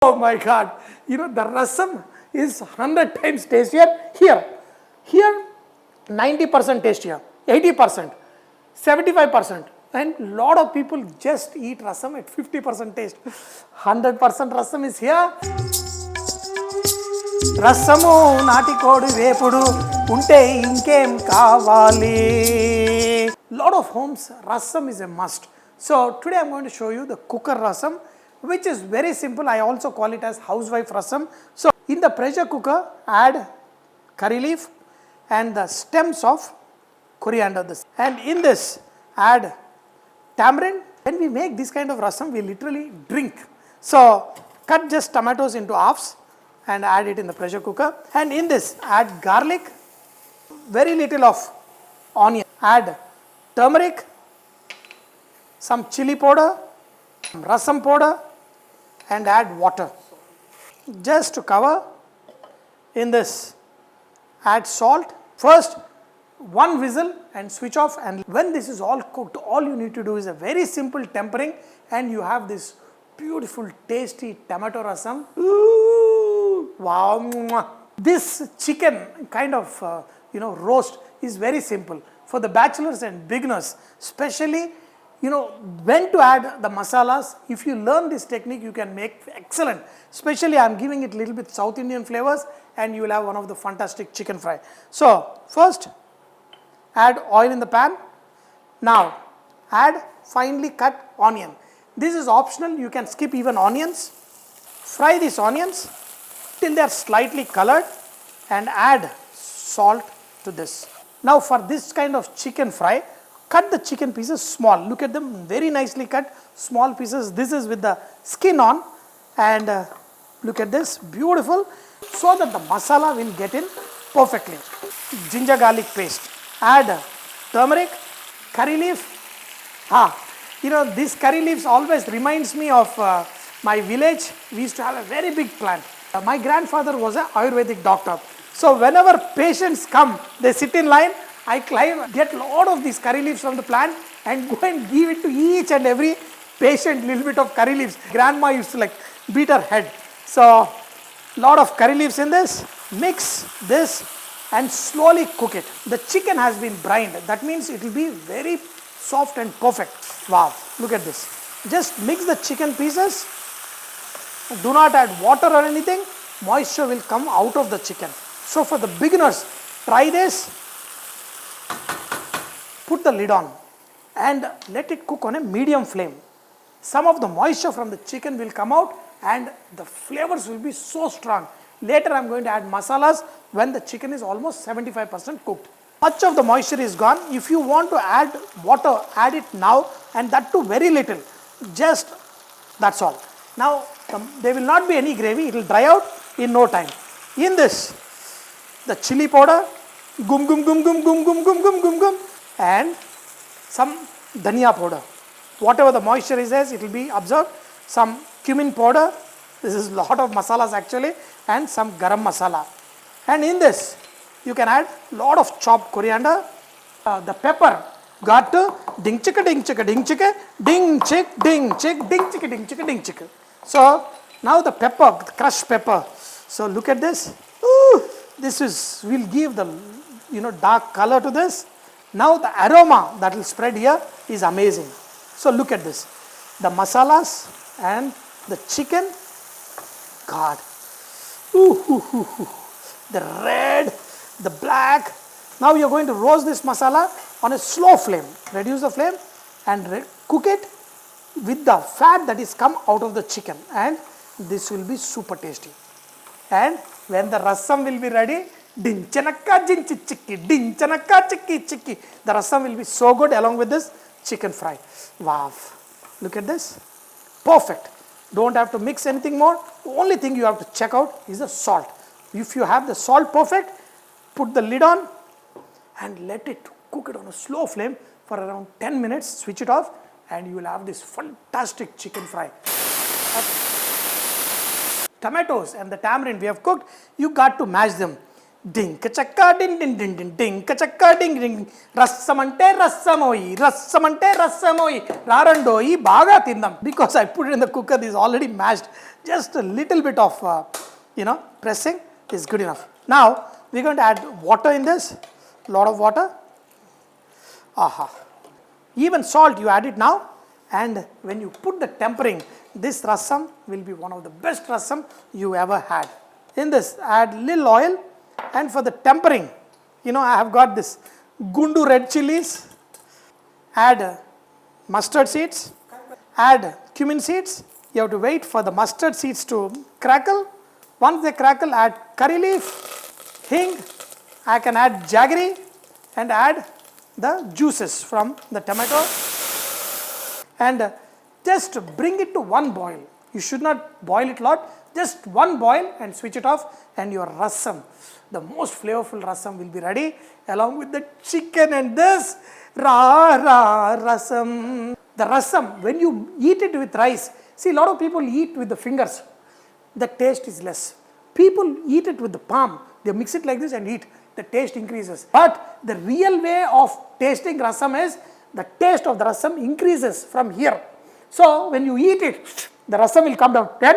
Oh my God, the rasam is 100 times tastier here. Here 90% tastier, 80%, 75%, and lot of people just eat rasam at 50% taste. 100% rasam is here. రసము నాటికోడి వేపుడు ఉంటే ఇంకేం కావాలి. Lot of homes rasam is a must. So today I am going to show you the cooker rasam, which is very simple. I also call it as housewife rasam. So in the pressure cooker add curry leaf and the stems of coriander, and in this add tamarind. When we make this kind of rasam, we literally drink. So cut just tomatoes into halves and add it in the pressure cooker, and in this add garlic, very little of onion, add turmeric, some chili powder, some rasam powder, and add water just to cover. In this add salt. First one whistle and switch off, and when this is all cooked, all you need to do is a very simple tempering, and you have this beautiful tasty tomato rasam. Ooh, wow! This chicken kind of roast is very simple for the bachelors and beginners, especially when to add the masalas. If you learn this technique, you can make excellent. Especially I am giving it little bit South Indian flavors, and you will have one of the fantastic chicken fry. So first add oil in the pan. Now add finely cut onion. This is optional, you can skip even onions. Fry these onions till they are slightly colored and add salt to this. Now for this kind of chicken fry, cut the chicken pieces small. Look at them, very nicely cut, small pieces. This is with the skin on, and look at this, beautiful, so that the masala will get in perfectly. Ginger garlic paste, add turmeric, curry leaf. These curry leaves always reminds me of my village. We used to have a very big plant. My grandfather was an Ayurvedic doctor. So whenever patients come, they sit in line, I climb, get a lot of these curry leaves from the plant and go and give it to each and every patient, little bit of curry leaves. Grandma used to beat her head. So lot of curry leaves in this. Mix this and slowly cook it. The chicken has been brined. That means it will be very soft and perfect. Wow, look at this. Just mix the chicken pieces. Do not add water or anything. Moisture will come out of the chicken. So for the beginners, try this. Put the lid on and let it cook on a medium flame. Some of the moisture from the chicken will come out and the flavors will be so strong. Later I am going to add masalas when the chicken is almost 75% cooked. Much of the moisture is gone. If you want to add water, add it now, and that too very little. Just that's all. Now there will not be any gravy. It will dry out in no time. In this, the chili powder, gum gum gum gum gum gum gum gum gum gum, and some dhania powder. Whatever the moisture is there, it will be absorbed. Some cumin powder. This is lot of masalas actually, and some garam masala. And in this, you can add lot of chopped coriander. The pepper got to ding chicka ding chicka ding chicka ding chick ding chick ding chicka ding chicka ding chicka. So now the pepper, the crushed pepper. So look at this. Ooh, this will give the dark color to this. Now the aroma that will spread here is amazing. So look at this. The masalas and the chicken. God. Ooh, ooh, ooh, ooh. The red, the black. Now you are going to roast this masala on a slow flame. Reduce the flame and cook it with the fat that is come out of the chicken, and this will be super tasty. And when the rasam will be ready, din chanakka jinchi chikki, din chanakka chikki chikki. The rasam will be so good along with this chicken fry. Wow. Look at this. Perfect. Don't have to mix anything more. The only thing you have to check out is the salt. If you have the salt perfect, put the lid on and let it cook it on a slow flame for around 10 minutes. Switch it off and you will have this fantastic chicken fry. Tomatoes and the tamarind we have cooked, you got to mash them. డింక చక్క డింగ్ డింగ్ డింగ్ డింగ్ డింక చక్క డింగ్ డింగ్. రసం అంటే రసమోయి, రసం అంటే రసమోయి, రారండోయి బాగా తిందాం. Because I put it in the cooker, is already mashed. Just a little bit of pressing is good enough. Now we're going to add water in this, lot of water. Aha. Even salt you add it now, and when you put the tempering, this rasam will be one of the best rasam you ever had. In this add little oil, and for the tempering, I have got this gundu red chillies, add mustard seeds, add cumin seeds. You have to wait for the mustard seeds to crackle. Once they crackle, add curry leaf, hing. I can add jaggery and add the juices from the tomato, and just bring it to one boil. You should not boil it a lot, just one boil and switch it off, and your rasam, the most flavorful rasam, will be ready along with the chicken and this rasam. The rasam, when you eat it with rice, see, a lot of people eat with the fingers, the taste is less. People eat it with the palm, they mix it like this and eat, the taste increases. But the real way of tasting rasam is the taste of the rasam increases from here. So when you eat it, the rasam will come down. Then,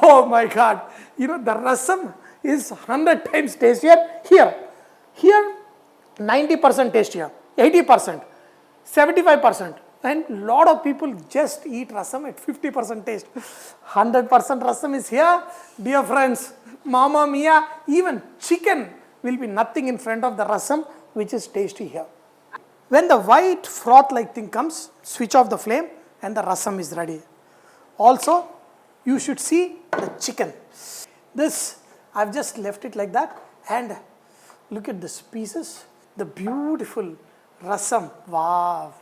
oh my God, the rasam is 100 times tastier here. Here 90% tastier, 80%, 75%. And lot of people just eat rasam at 50% taste. 100% rasam is here, dear friends. Mama mia, even chicken will be nothing in front of the rasam, which is tasty here. When the white froth like thing comes, switch off the flame and the rasam is ready. Also, you should see the chicken. This, I've just left it like that, and look at these pieces, the beautiful rasam. Wow.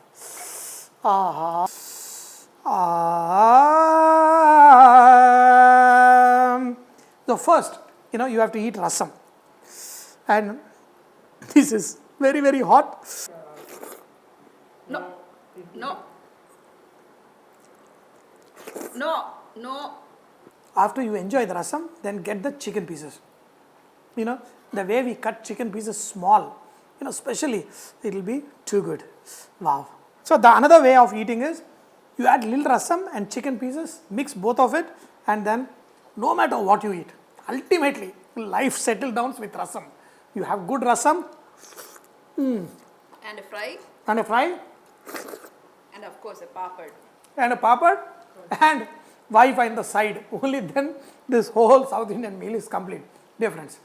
Aha. So first, you have to eat rasam, and this is very, very hot. No. After you enjoy the rasam, then get the chicken pieces. The way we cut chicken pieces small, especially, it will be too good. Wow. So the another way of eating is, you add little rasam and chicken pieces, mix both of it, and then no matter what you eat, ultimately life settles down with rasam. You have good rasam, And a fry. And a fry. And of course a papad. And a papad. And Wi-Fi in the side. Only then this whole South Indian meal is complete. Dear friends,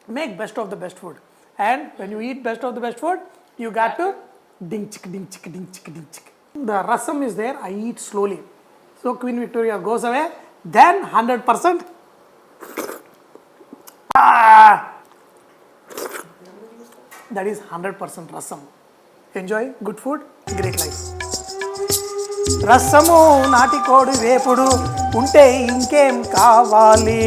make best of the best food. And when you eat best of the best food, you got to ding chick, ding chick, ding chick, ding chick. The rasam is there, I eat slowly. So Queen Victoria goes away, then 100%. That is 100% rasam. Enjoy good food, great life. రసము నాటికోడి వేపుడు ఉంటే ఇంకేం కావాలి.